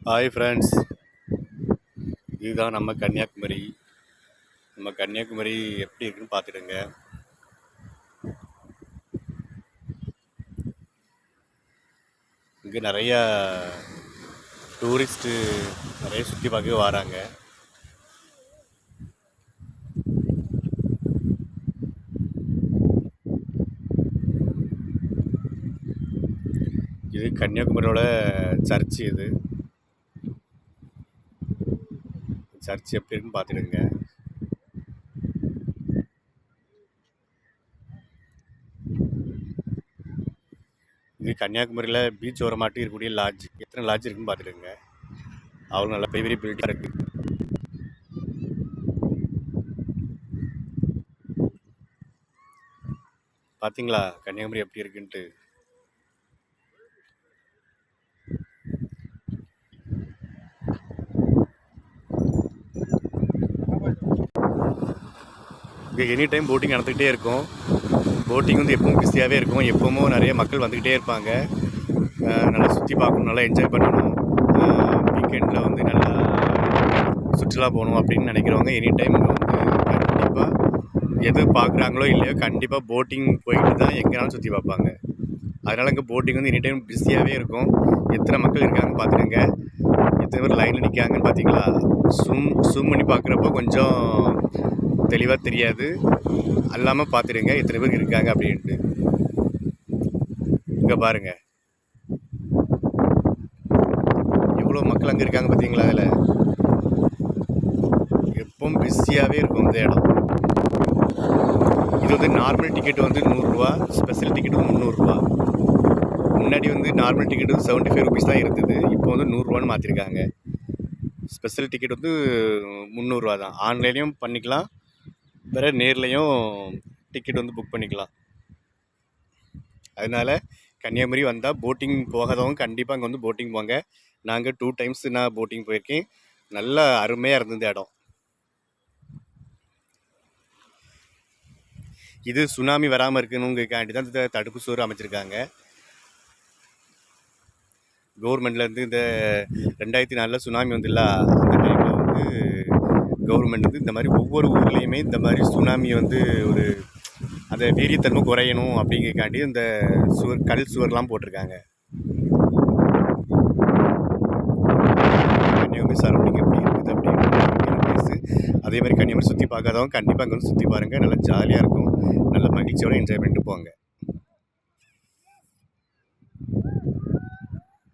Hi friends, இதுதான் நம்ம கன்னியாகுமரி. நம்ம கன்னியாகுமரி எப்படி இருக்குன்னு பார்த்துடுங்க. இங்கே நிறையா டூரிஸ்ட்டு நிறைய சுற்றி பார்க்க வராங்க. இது கன்னியாகுமரியோட சர்ச்சு. இது சர்ச் எப்படி இருக்குன்னு பார்த்துடுங்க. இது கன்னியாகுமரியில் பீச் ஓரமாட்டி இருக்கக்கூடிய லாட்ஜ். எத்தனை லாட்ஜ் இருக்குன்னு பார்த்துடுங்க. அவ்வளோ நல்ல பெரிய பெரிய பில்டிங் இருக்குது. பார்த்தீங்களா கன்னியாகுமரி எப்படி இருக்குன்ட்டு. இங்கே எனி டைம் போட்டிங் நடந்துக்கிட்டே இருக்கும். போட்டிங் வந்து எப்பவும் பிஸியாகவே இருக்கும். எப்பவும் நிறைய மக்கள் வந்துக்கிட்டே இருப்பாங்க. நல்லா சுற்றி பார்க்கணும், நல்லா என்ஜாய் பண்ணணும், வீக்கெண்டில் வந்து நல்லா சுற்றுலா போகணும் அப்படின்னு நினைக்கிறவங்க எனி டைம் இங்கே வந்து கண்டிப்பாக எது பார்க்குறாங்களோ இல்லையோ கண்டிப்பாக போட்டிங் போய்கிட்டு தான் எங்கேனாலும் சுற்றி பார்ப்பாங்க. அதனால் இங்கே போட்டிங் வந்து எனி டைம் பிஸியாகவே இருக்கும். எத்தனை மக்கள் இருக்காங்க பார்த்துடுங்க. எத்தனை பேர் லைனில் நிற்காங்கன்னு பார்த்தீங்களா? ஜூம் பண்ணி பார்க்குறப்போ கொஞ்சம் தெளிவாக தெரியாது. அல்லாமல் பார்த்துடுங்க எத்தனை பேர் இருக்காங்க அப்படின்ட்டு. இங்கே பாருங்கள் எவ்வளோ மக்கள் அங்கே இருக்காங்க பார்த்தீங்களா? அதில் எப்பவும் பிஸியாகவே இருக்கும் இந்த இடம். இது வந்து நார்மல் டிக்கெட் வந்து 100 ரூபா, ஸ்பெஷல் டிக்கெட் வந்து 300 ரூபா. முன்னாடி வந்து நார்மல் டிக்கெட் வந்து 75 ருபீஸ் தான் இருந்தது. இப்போ வந்து 100 ரூபான்னு மாற்றிருக்காங்க. ஸ்பெஷல் டிக்கெட் வந்து 300 ரூபா தான். ஆன்லைன்லேயும் பண்ணிக்கலாம், வேறு நேர்லேயும் டிக்கெட் வந்து புக் பண்ணிக்கலாம். அதனால் கன்னியாகுமரி வந்தால் போட்டிங் போகாதவங்க கண்டிப்பாக அங்கே வந்து போட்டிங் போங்க. நாங்கள் 2 டைம்ஸ் நான் போட்டிங் போயிருக்கேன். நல்லா அருமையாக இருந்தது இடம். இது சுனாமி வராமல் இருக்கணுங்கிறக்காண்டி தான் இந்த தடுப்பு சுவர் அமைச்சிருக்காங்க கவர்மெண்ட்லேருந்து. இந்த 2004 சுனாமி வந்துல்ல, அந்த டைமில் வந்து கவர்மெண்ட் வந்து இந்த மாதிரி ஒவ்வொரு ஊர்லேயுமே இந்த மாதிரி சுனாமியை வந்து ஒரு அந்த வீரியத்தன்மை குறையணும் அப்படிங்கிறக்காண்டி இந்த கல் சுவர்லாம் போட்டிருக்காங்க. கன்னியாகுமரி சரௌண்டிங் எப்படி இருக்குது அப்படின்னு பிளேஸு. அதே மாதிரி கன்னியாகுமரி சுற்றி பார்க்காதவங்க கண்டிப்பாக அங்கே வந்து சுற்றி பாருங்கள். நல்லா ஜாலியாக இருக்கும். நல்ல மகிழ்ச்சியோடு என்ஜாய் பண்ணிட்டு போங்க.